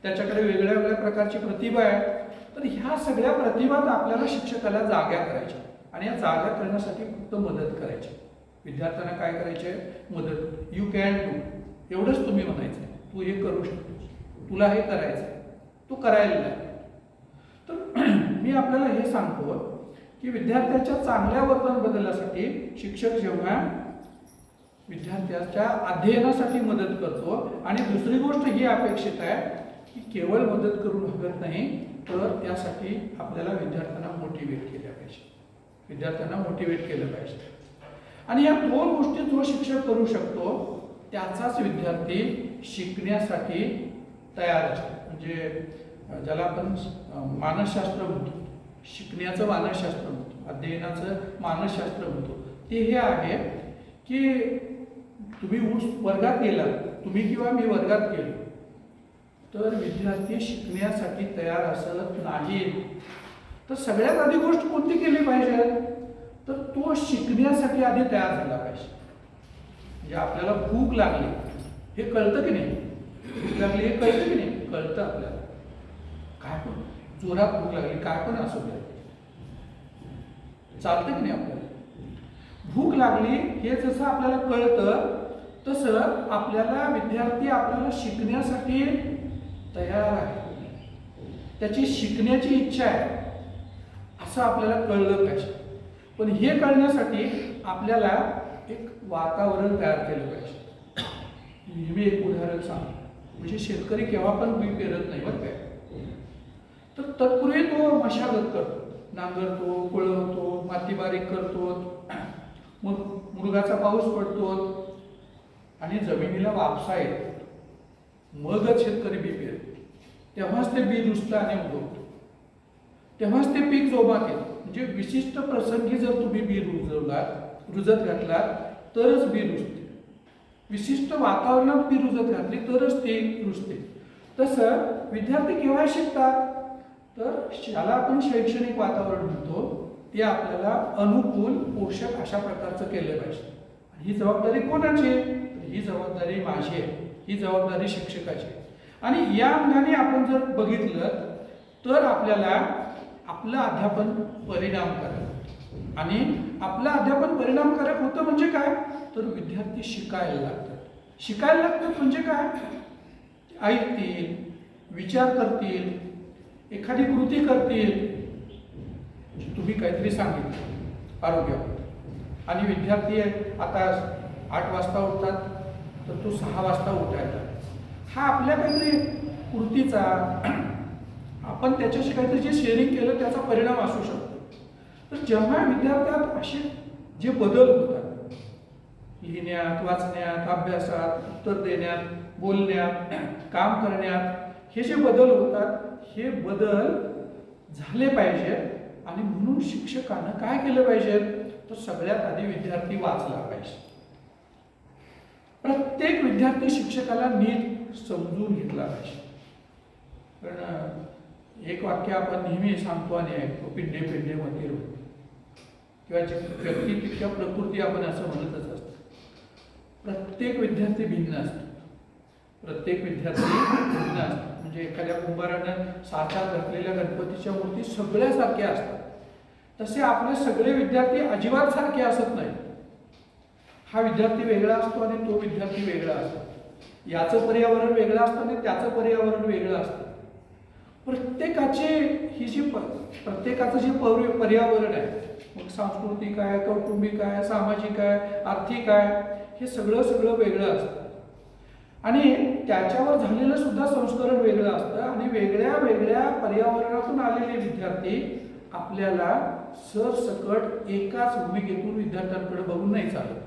त्याच्याकडे वेगळ्या वेगळ्या प्रकारची प्रतिभा आहे. तर ह्या सगळ्या प्रतिभात आपल्याला शिक्षकाला जाग्या करायच्या आणि या जाग्या करण्यासाठी फक्त मदत करायची. विद्यार्थ्यांना काय करायचे? मदत. यू कॅन डू, एवढंच तुम्ही म्हणायचं. तू हे करू शकतोस, तुला हे करायचं, तू करायला नाही. तर मी आपल्याला हे सांगतो की विद्यार्थ्याच्या चांगल्या वर्तन बदलण्यासाठी शिक्षक जेव्हा विद्यार्थ्याच्या अध्ययनासाठी मदत करतो आणि दुसरी गोष्ट ही अपेक्षित आहे की केवळ मदत करून भागत नाही, तर त्यासाठी आपल्याला विद्यार्थ्यांना मोटिवेट केलं पाहिजे. विद्यार्थ्यांना मोटिवेट केलं पाहिजे. आणि या दोन गोष्टी जो शिक्षक करू शकतो त्याचाच विद्यार्थी शिकण्यासाठी तयार असतो. म्हणजे ज्याला आपण मानसशास्त्र म्हणतो, शिकण्याचं मानसशास्त्र म्हणतो, अध्ययनाचं मानसशास्त्र म्हणतो, ते हे आहे की तुम्ही वर्गात गेलात, तुम्ही किंवा मी वर्गात गेलो तर विद्यार्थी शिकण्यासाठी तयार असत नाही. तर सगळ्यात आधी गोष्ट कोणती केली पाहिजे? तर तो शिकण्यासाठी आधी तयार झाला पाहिजे. म्हणजे आपल्याला भूक लागली हे कळतं की नाही? भूक लागली हे कळतं की नाही? कळतं आपल्याला. काय पण जोरात भूक लागली, काय पण असू द्या, चालतं की नाही? आपल्याला भूक लागली हे जसं आपल्याला कळतं तसं आपल्याला विद्यार्थी आपल्याला शिकण्यासाठी तयार आहे, त्याची शिकण्याची इच्छा आहे असं आपल्याला कळलं पाहिजे. पण हे कळण्यासाठी आपल्याला एक वातावरण तयार केलं पाहिजे. मी एक उदाहरण सांगतो. म्हणजे शेतकरी केव्हा पण बी पेरत नाही बरं काय, तर तत्पूर्वी तो मशागत करतो, नांगरतो, कुळवतो, माती बारीक करतो, मग मृगाचा पाऊस पडतो आणि जमिनीला वापसा येतो, मगच शेतकरी बी पेरतो. तेव्हाच ते बी रुजतं आणि उगवतं, तेव्हाच ते पीक जोमात येतं. म्हणजे विशिष्ट प्रसंगी जर तुम्ही बी रुजत घातलात तरच बी रुजते. विशिष्ट वातावरणात बी रुजत घातली तरच ते रुजते. तसं विद्यार्थी केव्हा शिकतात? तर ज्याला आपण शैक्षणिक वातावरण म्हणतो ते आपल्याला अनुकूल, पोषक अशा प्रकारचं केलं पाहिजे. ही जबाबदारी कोणाची? ही जबाबदारी माझी आहे, ही जबाबदारी शिक्षकाची आहे. आणि या अंगाने आपण जर बघितलं तर आपल्याला आपलं अध्यापन परिणामकारक होतं. आणि आपलं अध्यापन परिणामकारक होतं म्हणजे काय? तर विद्यार्थी शिकायला लागतात. शिकायला लागतात म्हणजे काय? ऐकतील, विचार करतील, एखादी कृती करतील. तुम्ही काहीतरी सांगितलं आरोग्यावर आणि विद्यार्थी आता 8 वाजता उठतात तर तो 6 वाजता उठायचा. हा आपल्या काहीतरी कृतीचा, आपण त्याच्याशी काहीतरी जे शेअरिंग केलं त्याचा परिणाम असू शकतो. तर जेव्हा विद्यार्थ्यात असे जे बदल होतात, लिहिण्यात, वाचण्यात, अभ्यासात, उत्तर देण्यात, बोलण्यात, काम करण्यात, हे जे बदल होतात हे बदल झाले पाहिजे. आणि म्हणून शिक्षकानं काय केलं पाहिजे? तर सगळ्यात आधी विद्यार्थी वाचला पाहिजे. प्रत्येक विद्यार्थी शिक्षकाला नीट समजून घेतला पाहिजे. कारण एक वाक्य आपण नेहमी सांगतो आणि ऐकतो, पिंडे पिंडे मध्ये किंवा व्यक्ती तितक्या प्रकृती आपण असं म्हणतच असतो. प्रत्येक विद्यार्थी भिन्न असतो. प्रत्येक विद्यार्थी भिन्न असतो. म्हणजे एखाद्या कुंभारानं साच्यात घातलेल्या गणपतीच्या मूर्ती सगळ्यासारख्या असतात. तसे आपले सगळे विद्यार्थी अजिबात सारखे असत नाही. हा विद्यार्थी वेगळा असतो आणि तो विद्यार्थी वेगळा असतो. याचं पर्यावरण वेगळं असतं आणि त्याचं पर्यावरण वेगळं असतं. प्रत्येकाचे ही जी प्रत्येकाचं जे पर्यावरण आहे, मग सांस्कृतिक आहे, कौटुंबिक आहे, सामाजिक आहे, आर्थिक आहे, हे सगळं वेगळं असतं. आणि त्याच्यावर झालेलं सुद्धा संस्करण वेगळं असतं. आणि वेगळ्या वेगळ्या पर्यावरणातून आलेले विद्यार्थी आपल्याला सरसकट एकाच भूमिकेतून विद्यार्थ्यांकडे बघून नाही चालत.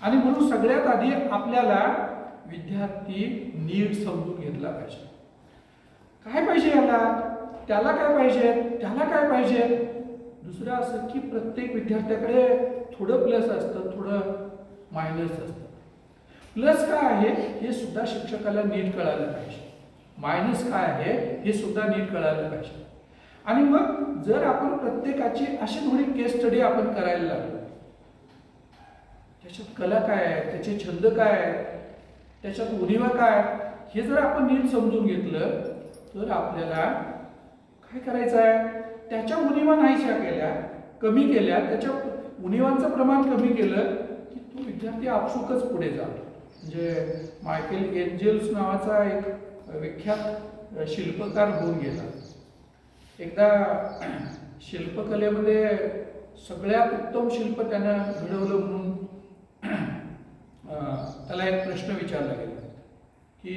आणि म्हणून सगळ्यात आधी आपल्याला विद्यार्थी नीट समजून घेतला पाहिजे. काय पाहिजे याला, त्याला काय पाहिजे, त्याला काय पाहिजे. दुसरं असं की प्रत्येक विद्यार्थ्याकडे थोडं प्लस असतं, थोडं मायनस असतं. प्लस काय आहे हे सुद्धा शिक्षकाला नीट कळायला पाहिजे. मायनस काय आहे हे सुद्धा नीट कळायला पाहिजे. आणि मग जर आपण प्रत्येकाची अशी थोडी केस स्टडी आपण करायला लागलो, त्याच्यात कला काय आहे, त्याचे छंद काय आहेत, त्याच्यात उणिवा काय, हे जर आपण नीट समजून घेतलं तर आपल्याला काय करायचं आहे, त्याच्या उणीवा नाहीशा केल्या, कमी केल्या, त्याच्या उणीवांचं प्रमाण कमी केलं की तो विद्यार्थी आपसुकच पुढे जातो. म्हणजे मायकेल एंजेल्स नावाचा एक विख्यात शिल्पकार होऊन गेला. एकदा शिल्पकलेमध्ये सगळ्यात उत्तम शिल्प त्यानं घडवलं म्हणून त्याला एक प्रश्न विचारला गेला की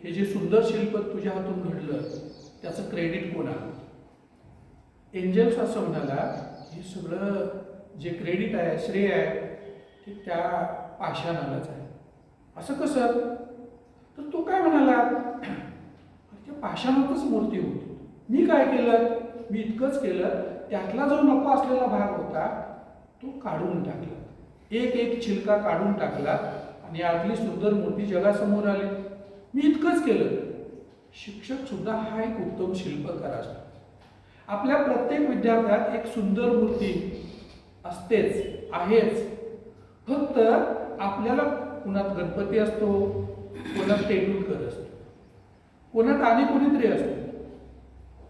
हे जे सुंदर शिल्प तुझ्या हातून घडलं त्याचं क्रेडिट कोणाला. एंजल्स असं म्हणाला हे सगळं जे क्रेडिट आहे, श्रेय आहे ते त्या पाषाणालाच आहे. असं कसं? तर तो काय म्हणाला, त्या पाषाणातच मूर्ती होती, मी काय केलं, मी इतकंच केलं, त्यातला जो नको असलेला भाग होता तो काढून टाकला, एक एक छिलका काढून टाकला आणि आतली सुंदर मूर्ती जगासमोर आली. मी इतकंच केलं. शिक्षक सुद्धा हा एक उत्तम शिल्पकार असतो. आपल्या प्रत्येक विद्यार्थ्यात एक सुंदर मूर्ती असतेच, आहेच. फक्त आपल्याला कोणात गणपती असतो, कोणात तेंडुलकर असतो, कोणात आणि कोणीतरी असतो,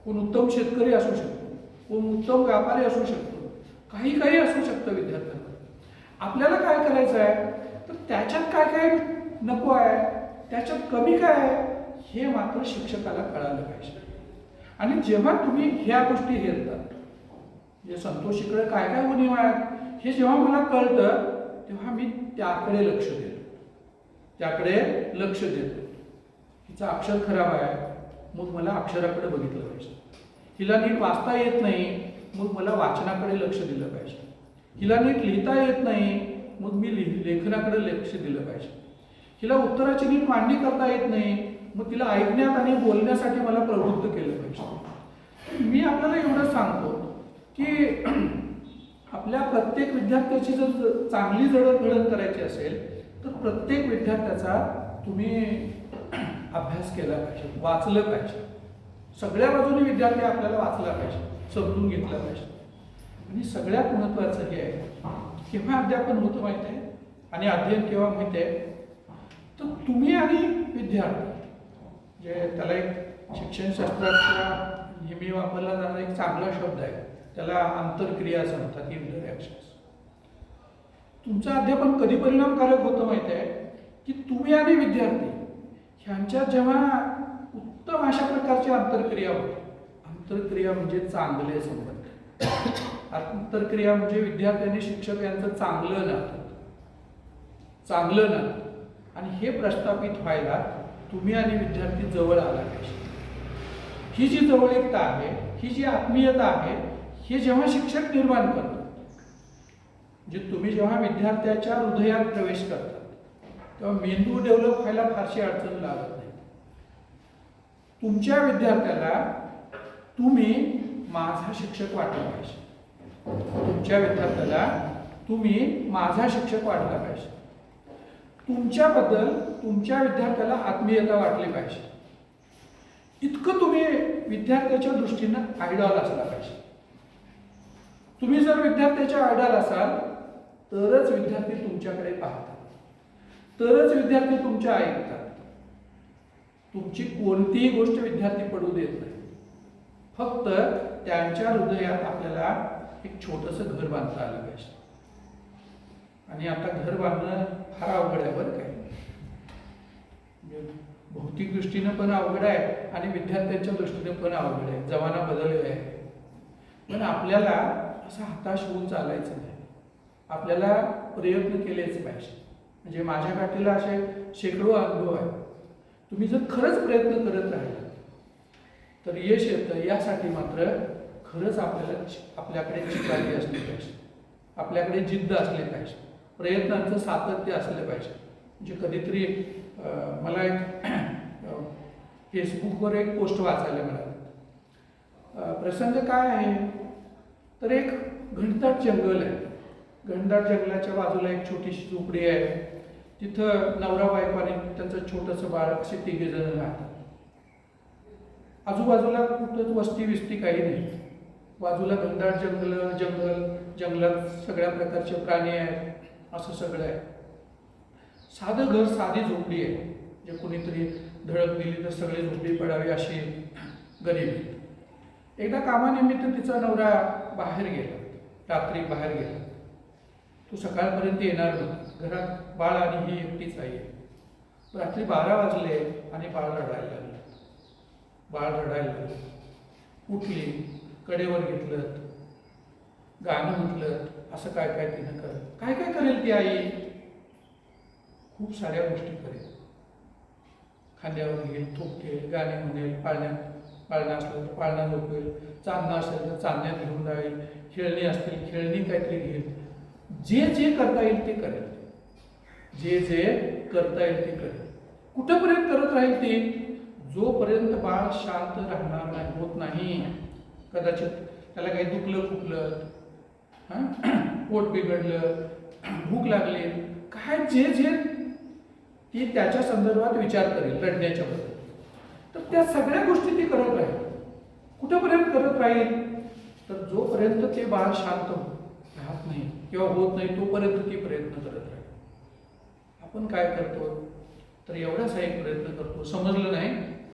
कोण उत्तम शेतकरी असू शकतो, कोण उत्तम व्यापारी असू शकतो, काही काही असू शकतं विद्यार्थ्यांना. आपल्याला काय करायचं आहे, तर त्याच्यात काय काय नको आहे, त्याच्यात कमी काय आहे हे मात्र शिक्षकाला कळालं पाहिजे. आणि जेव्हा तुम्ही ह्या गोष्टी घेतात, जे संतोषीकडे काय काय उणीवा आहेत हे जेव्हा मला कळतं तेव्हा मी त्याकडे लक्ष देतो. हिचं अक्षर खराब आहे, मग मला अक्षराकडे बघितलं पाहिजे. हिला नीट वाचता येत नाही, मग मला वाचनाकडे लक्ष दिलं पाहिजे. हिला नीट लिहिता येत नाही, मग मी लेखनाकडे लक्ष दिलं पाहिजे. हिला उत्तराची नीट मांडणी करता येत नाही, मग तिला ऐकण्यात आणि बोलण्यासाठी मला प्रवृत्त केलं पाहिजे. मी आपल्याला एवढं सांगतो की आपल्या प्रत्येक विद्यार्थ्याची जर चांगली जडणघडण करायची असेल तर प्रत्येक विद्यार्थ्याचा तुम्ही अभ्यास केला पाहिजे, वाचलं पाहिजे. सगळ्या बाजूने विद्यार्थी आपल्याला वाचला पाहिजे, समजून घेतला पाहिजे. आणि सगळ्यात महत्त्वाचं हे आहे, केव्हा अध्यापन होतं माहिती आहे आणि अध्ययन केव्हा माहिती आहे, तर तुम्ही आणि विद्यार्थी, जे त्याला एक शिक्षणशास्त्राच्या नेहमी वापरला जाणारा एक चांगला शब्द आहे, त्याला आंतरक्रिया असं म्हणतात, इंटरॅक्शन्स. तुमचं अध्यापन कधी परिणामकारक होतं माहिती आहे की तुम्ही आणि विद्यार्थी ह्यांच्यात जेव्हा उत्तम अशा प्रकारची आंतरक्रिया होते. आंतरक्रिया म्हणजे चांगले संबंध, आंतरक्रिया म्हणजे विद्यार्थ्यांनी शिक्षक यांचं चांगलं नातं. आणि हे प्रस्थापित व्हायला तुम्ही आणि विद्यार्थी जवळ आला पाहिजे. ही जी जवळीकता आहे, ही जी आत्मीयता आहे, हे जेव्हा शिक्षक निर्माण करतात, म्हणजे तुम्ही जेव्हा विद्यार्थ्याच्या हृदयात प्रवेश करतात तेव्हा मेंदू डेव्हलप व्हायला फारशी अडचण लागत नाही. तुमच्या विद्यार्थ्याला तुम्ही माझा शिक्षक वाटला पाहिजे. तुमच्या विद्यार्थ्याला तुम्ही माझा शिक्षक वाटला पाहिजे. तुमच्याबद्दल तुमच्या विद्यार्थ्याला आत्मीयता वाटली पाहिजे. इतकं तुम्ही विद्यार्थ्याच्या दृष्टीनं आयडॉल असला पाहिजे. तुम्ही जर विद्यार्थ्याच्या आयडॉल असाल तरच विद्यार्थी तुमच्याकडे पाहतात, तरच विद्यार्थी तुमच्या ऐकतात. तुमची कोणतीही गोष्ट विद्यार्थी पडू देत नाही. फक्त त्यांच्या हृदयात आपल्याला एक छोटंसं घर बांधता आलं पाहिजे. आणि आता घर बांधणं फार अवघड आहे बरं काय. भौतिक दृष्टीनं पण अवघड आहे आणि विद्यार्थ्यांच्या दृष्टीनं पण अवघड आहे. जमाना बदललेला आहे. पण आपल्याला असं हताश होऊन चालायचं नाही. आपल्याला प्रयत्न केलेच पाहिजे. म्हणजे माझ्या काठीला असे शेकडो अनुभव आहेत. तुम्ही जर खरंच प्रयत्न करत राहिला तर यश येतं. यासाठी मात्र खरंच आपल्याकडे चिकाटी असली पाहिजे, आपल्याकडे जिद्द असली पाहिजे, प्रयत्नांचं सातत्य असलं पाहिजे. म्हणजे कधीतरी मला एक फेसबुकवर एक पोस्ट वाचायला मिळाली. प्रसंग काय आहे तर एक घनदाट जंगल आहे. घनदाट जंगलाच्या बाजूला एक छोटीशी झोपडी आहे. तिथं नवरा बायको आणि त्यांचं छोटंसं बाळ असे 3 जण राहतात. आजूबाजूला कुठंच वस्ती विस्ती काही नाही. बाजूला घनदाट जंगलात सगळ्या प्रकारचे प्राणी आहेत, असं सगळं आहे. साधं घर, साधी झोपडी आहे. जे कोणीतरी धडक दिली तर सगळे झोपडी पडावी अशी गरिबी. एकदा कामानिमित्त तिचा नवरा बाहेर गेला, रात्री बाहेर गेला. तो सकाळपर्यंत येणार नव्हता. घरात बाळ आणि ही एकटीच आहे. रात्री 12 वाजले आणि बाळ रडायला लागलं. उठली, कडेवर घेतलं, गाणं म्हटलं. असं काय काय तिनं करत, काय काय करेल ती आई? खूप साऱ्या गोष्टी करेल. खांद्यावर घेईल, थोपटेल, गाणे म्हणेल, पाळणं असलं तर पाळणा झोपेल, चांदणं असेल तर चांदण्यात घेऊन जाईल, खेळणी असतील खेळणी काहीतरी घेईल. जे जे करता येईल ते करेल. कुठंपर्यंत करत राहील ती? जोपर्यंत बाळ शांत राहणार नाही, होत नाही. कदाचित त्याला काही दुखलं खुपलं, पोट बिघडलं, भूक लागली, काय जे ती त्याच्या संदर्भात विचार करेल, रडण्याच्या बद्दल. तर त्या सगळ्या गोष्टी ती करत राहील. कुठंपर्यंत करत राहील? तर जोपर्यंत ते बाळ शांत राहत नाही किंवा होत नाही तोपर्यंत ती प्रयत्न करत राहील. आपण काय करतो? तर एवढाच एक प्रयत्न करतो. समजलं नाही